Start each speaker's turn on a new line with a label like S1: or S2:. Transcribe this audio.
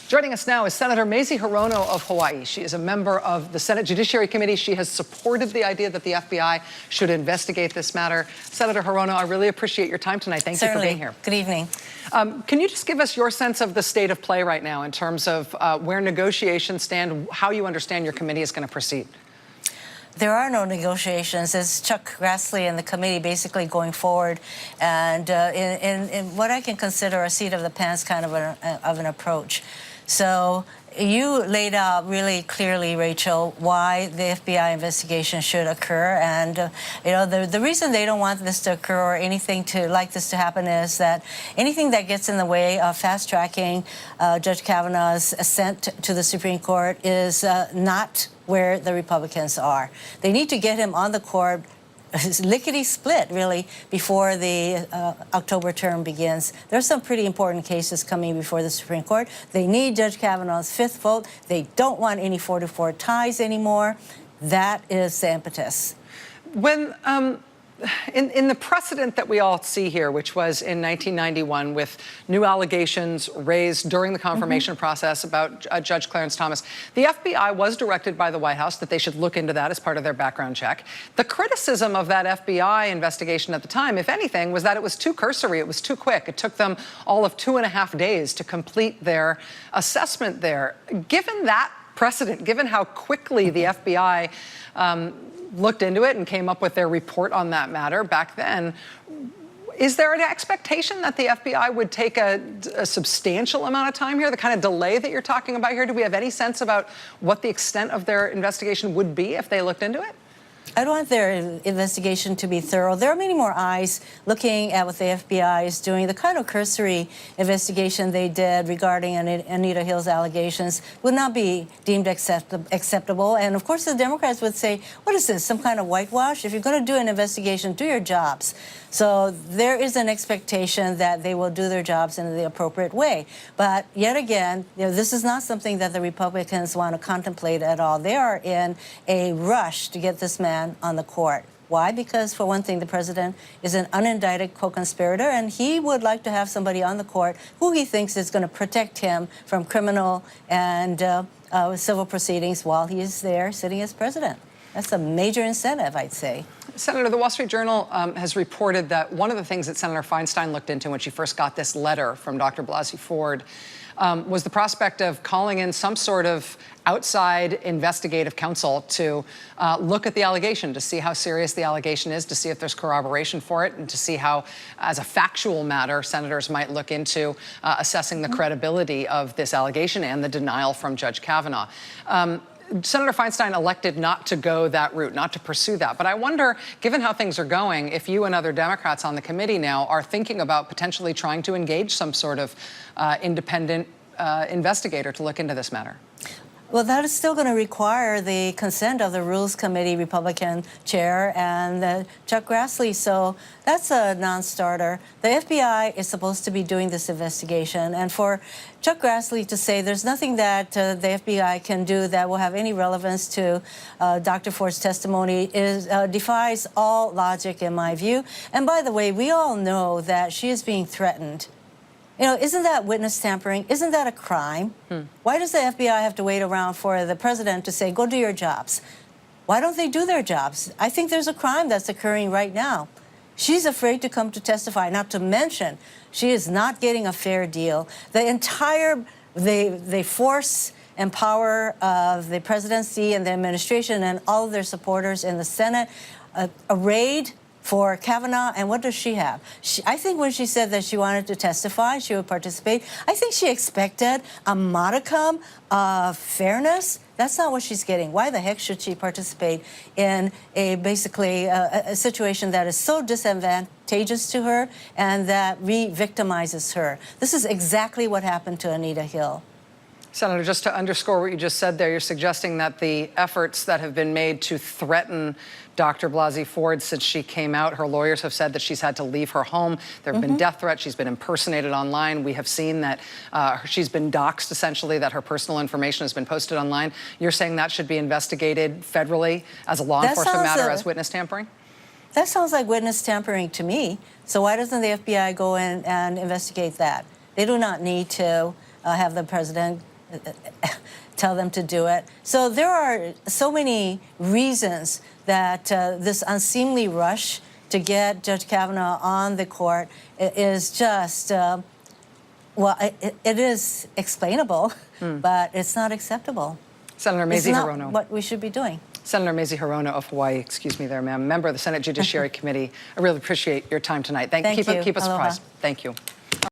S1: Joining us now is Senator Mazie Hirono of Hawaii. She is a member of the Senate Judiciary Committee. She has supported the idea that the FBI should investigate this matter. Senator Hirono, I really appreciate your time tonight. Thank you for being here.
S2: Good evening.
S1: Can you just give us your sense of the state of play right now in terms of where negotiations stand, how you understand your committee is going to proceed?
S2: There are no negotiations. It's Chuck Grassley and the committee basically going forward and in what I can consider a seat of the pants kind of an approach. So you laid out really clearly, Rachel, why the FBI investigation should occur. And, you know, the reason they don't want this to occur or anything like this to happen is that anything that gets in the way of fast-tracking Judge Kavanaugh's ascent to the Supreme Court is not where the Republicans are. They need to get him on the court lickety-split, really, before the October term begins. There's some pretty important cases coming before the Supreme Court. They need Judge Kavanaugh's fifth vote. They don't want any 4-4 ties anymore. That is the impetus.
S1: When in the precedent that we all see here, which was in 1991 with new allegations raised during the confirmation process about Judge Clarence Thomas, the FBI was directed by the White House that they should look into that as part of their background check. The criticism of that FBI investigation at the time, if anything, was that it was too cursory, it was too quick. It took them all of 2.5 days to complete their assessment there. Given that precedent, given how quickly the FBI looked into it and came up with their report on that matter back then, is there an expectation that the FBI would take a substantial amount of time here, the kind of delay that you're talking about here? Do we have any sense about what the extent of their investigation would be if they looked into it?
S2: I don't want their investigation to be thorough. There are many more eyes looking at what the FBI is doing. The kind of cursory investigation they did regarding Anita Hill's allegations would not be deemed acceptable. And of course, the Democrats would say, what is this, some kind of whitewash? If you're going to do an investigation, do your jobs. So there is an expectation that they will do their jobs in the appropriate way. But yet again, you know, this is not something that the Republicans want to contemplate at all. They are in a rush to get this man on the court. Why? Because, for one thing, the president is an unindicted co-conspirator, and he would like to have somebody on the court who he thinks is going to protect him from criminal and civil proceedings while he is there sitting as president. That's a major incentive, I'd say.
S1: Senator, the Wall Street Journal has reported that one of the things that Senator Feinstein looked into when she first got this letter from Dr. Blasey Ford was the prospect of calling in some sort of outside investigative counsel to look at the allegation, to see how serious the allegation is, to see if there's corroboration for it, and to see how, as a factual matter, senators might look into assessing the credibility of this allegation and the denial from Judge Kavanaugh. Senator Feinstein elected not to go that route, not to pursue that. But I wonder, given how things are going, if you and other Democrats on the committee now are thinking about potentially trying to engage some sort of independent investigator to look into this matter.
S2: Well, that is still going to require the consent of the Rules Committee Republican chair and Chuck Grassley, so that's a non-starter. The FBI is supposed to be doing this investigation, and for Chuck Grassley to say there's nothing that the FBI can do that will have any relevance to Dr. Ford's testimony defies all logic, in my view. And by the way, we all know that she is being threatened. You know, isn't that witness tampering? Isn't that a crime? Why does the FBI have to wait around for the president to say, go do your jobs? Why don't they do their jobs? I think there's a crime that's occurring right now. She's afraid to come to testify, not to mention she is not getting a fair deal. The entire, the force and power of the presidency and the administration and all of their supporters in the Senate arrayed for Kavanaugh, and what does she have? I think when she said that she wanted to testify, she would participate, I think she expected a modicum of fairness. That's not what she's getting. Why the heck should she participate in basically a situation that is so disadvantageous to her and that re-victimizes her? This is exactly what happened to Anita Hill.
S1: Senator, just to underscore what you just said there, you're suggesting that the efforts that have been made to threaten Dr. Blasey Ford since she came out, her lawyers have said that she's had to leave her home. There have been death threats. She's been impersonated online. We have seen that she's been doxxed, essentially, that her personal information has been posted online. You're saying that should be investigated federally as a law enforcement matter, as witness tampering?
S2: That sounds like witness tampering to me. So why doesn't the FBI go in and investigate that? They do not need to have the president tell them to do it. So there are so many reasons that this unseemly rush to get Judge Kavanaugh on the court is just, well, it is explainable, but it's not acceptable.
S1: Senator Mazie
S2: It's
S1: Hirono.
S2: not what we should be doing.
S1: Senator Mazie Hirono of Hawaii, excuse me there, ma'am, member of the Senate Judiciary Committee. I really appreciate your time tonight.
S2: Thank you.
S1: Keep us
S2: Aloha.
S1: apprised. Thank you.